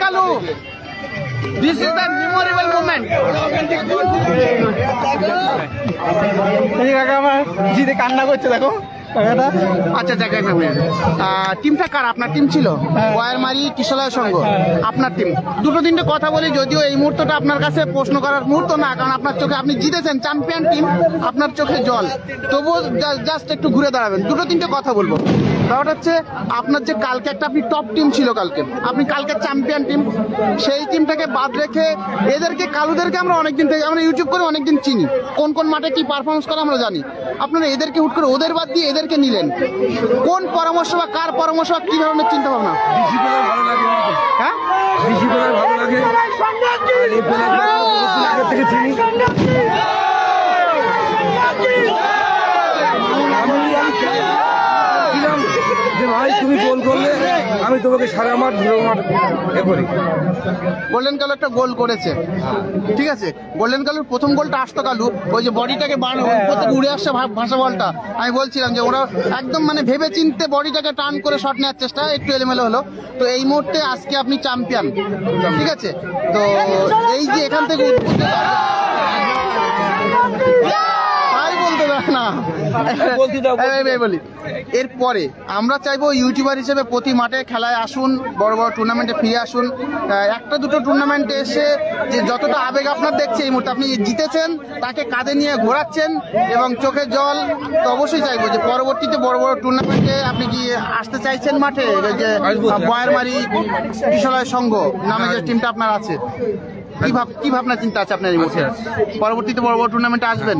Kalu. This is the memorable moment. এই কাকা আমার জিতে কান্না করছে দেখো কাকাটা। আচ্ছা টিমটা কার? আপনার টিম ছিল? বয়ারমারি কিশলয় সংঘ আপনার টিম। দুটো তিনটে কথা বলি, যদিও এই মুহূর্তটা আপনার কাছে প্রশ্ন করার মুহূর্ত না, কারণ আপনার চোখে আপনি জিতেছেন, চ্যাম্পিয়ন টিম, আপনার চোখে জল, তবুও জাস্ট একটু ঘুরে দাঁড়াবেন। দুটো তিনটে কথা বলবো। ব্যাপারটা হচ্ছে আপনার যে কালকে একটা আপনি টপ টিম ছিল, আপনি কালকে চ্যাম্পিয়ন টিম, সেই টিমটাকে বাদ রেখে এদেরকে কালুদেরকে আমরা অনেকদিন থেকে আমরা ইউটিউব করে অনেকদিন চিনি, কোন কোন মাঠে কি পারফরমেন্স করে আমরা জানি। আপনারা এদেরকে হুট করে ওদের বাদ দিয়ে এদেরকে নিলেন, কোন পরামর্শ বা কার পরামর্শ বা কি ধরনের চিন্তা ভাবনা? হ্যাঁ ভাই তুমি গোল করলে আমি তোমাকে সারা মাঠ করি। গোল্ডেন কালু একটা গোল করেছে, ঠিক আছে, গোল্ডেন কালুর প্রথম গোলটা আসতো কালু ওই যে বডিটাকে উড়ে আসছে ভাষা বলটা, আমি বলছিলাম যে ওরা একদম মানে ভেবে চিনতে বডিটাকে টার্ন করে শট নেওয়ার চেষ্টা, একটু এলোমেলো হলো। তো এই মুহূর্তে আজকে আপনি চ্যাম্পিয়ন, ঠিক আছে, তো এই যে এখান থেকে বলি এরপরে আমরা চাইবো ইউটিউবার হিসেবে প্রতি মাঠে খেলায় আসুন, বড় বড় টুর্নামেন্টে ফিরে আসুন। একটা দুটো টুর্নামেন্টে এসে যে যতটা আবেগ আপনার দেখছে এই মুহূর্তে, আপনি জিতেছেন, তাকে কাঁধে নিয়ে ঘোরাচ্ছেন এবং চোখে জল, তো অবশ্যই চাইবো যে পরবর্তীতে বড় বড় টুর্নামেন্টে আপনি কি আসতে চাইছেন মাঠে? যে বয়ারমারি কিশলয় সংঘ নামে যে টিমটা আপনার আছে, কি ভাবনা চিন্তা আছে আপনার এই মুহূর্তে? পরবর্তীতে বড় বড় টুর্নামেন্টে আসবেন?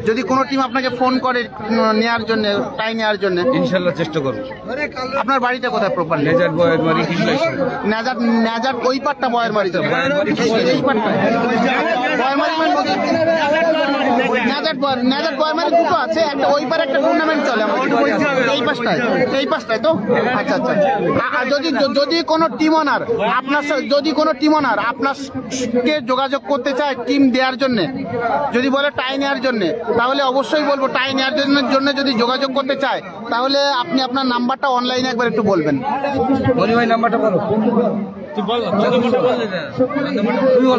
যদি কোনো টিম আপনাকে ফোন করে নেওয়ার জন্য, টাই নেওয়ার জন্য, ইনশাআল্লাহ চেষ্টা করব। আপনার বাড়িটা কোথায় প্রপার? নেজার বয়ারমারি নেজার ওই পাটটা বয়ারমারি, এই পাটটা বয়ারমারি নেজার বয়ারমারি দুটো আছে, একটা ওই পারে একটা টুর্নামেন্ট চলে এই পাশটায় তো। আচ্ছা যদি কোনো টিম ওনার আপনাকে যোগাযোগ করতে চায় টিম দেওয়ার জন্য, যদি বলে টাই নেওয়ার জন্য, তাহলে অবশ্যই বলবো টাই নেওয়ার জন্য যদি যোগাযোগ করতে চায় তাহলে আপনি আপনার নাম্বারটা অনলাইনে একবার একটু বলবেন। ভাই নাম্বারটা বলো। তুই বল,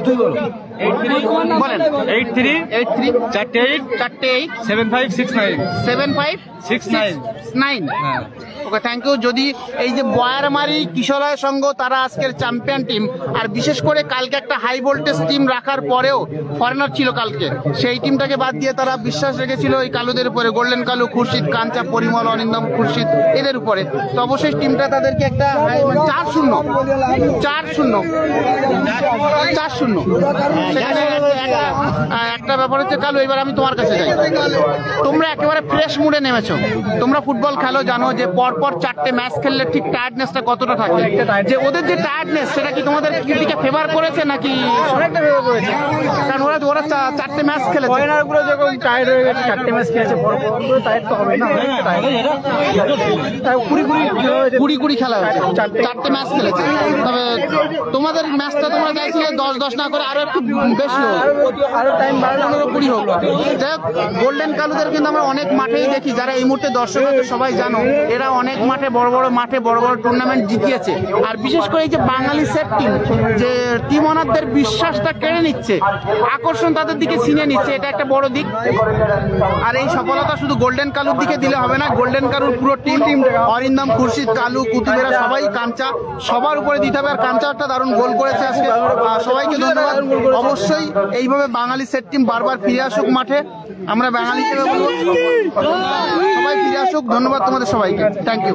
তুই বল। 8348787569 ওকে, থ্যাংক ইউ। যদি এই যে বয়ারমারি কিশলয় সংঘ তারা আজকের চ্যাম্পিয়ন টিম, আর বিশেষ করে কালকে একটা হাই ভোল্টেজ টিম রাখার পরেও ফরেনার ছিল কালকে, সেই টিমটাকে বাদ দিয়ে তারা বিশ্বাস রেখেছিল এই কালুদের উপরে, গোল্ডেন কালু, খুরশিদ, কাঞ্চা, পরিমল, অনিন্দম, খুরশিদ, এদের উপরে। তো অবশ্যই টিমটা তাদেরকে একটা 4-0 সেখানে একটা ব্যাপার হচ্ছে কালু, এবার আমি তোমার কাছে যাই। তোমরা একেবারে ফ্রেশ মুডে নেমেছো, তোমরা ফুটবল খেলো, জানো যে পরপর 4টে ম্যাচ খেললে ঠিক টায়ার্ডনেসটা কতটা থাকে, যে ওদের যে টায়ার্ডনেস সেটা কি তোমাদের দিকে ফেভার করেছে নাকি? অনেকটা ফেভার করেছে, কারণ ওরা 4টে ম্যাচ খেলেছে, যখন টায়ার্ড হয়ে গেছে, 4টে ম্যাচ খেলেছে, টায়ার্ড তো হবে না, কুড়ি খেলা হয়েছে, 4টে ম্যাচ খেলেছে। তবে তোমাদের ম্যাচটা তোমরা চাইছিলে 10 না করে আরো একটু বেশি হোক, আরো টাইম বাড়ানো 15-20 হোক। যাই হোক, গোল্ডেন কালুদের কিন্তু আমরা অনেক মাঠেই দেখি, যারা এই মুহূর্তে দর্শক সবাই জানো, এরা অনেক মাঠে বড় বড় টুর্নামেন্ট জিতিয়েছে। আর বিশেষ করে এই যে বাঙালি সেট টিম, যে টিম ওনারদের বিশ্বাসটা কেড়ে নিচ্ছে, আকর্ষণ তাদের দিকে ছিনিয়ে নিচ্ছে, এটা একটা বড় দিক। আর এই সফলতা শুধু গোল্ডেন কালুর দিকে দিলে হবে না, গোল্ডেন কালুর পুরো টিম, অরিন্দম, খুরশিদ, কালু, কুতুবেরা সবাই, কাঞ্চা, সবার উপরে দিতে হবে। আর কাঞ্চা একটা দারুণ গোল করেছে আজকে, সবাইকে ধন্যবাদ। অবশ্যই এইভাবে বাঙালি সেট টিম বারবার ফিরে আসুক মাঠে, আমরা বাঙালি হিসেবে বলবো সবাই ফিরে আসুক। ধন্যবাদ তোমাদের সবাইকে, থ্যাংক ইউ।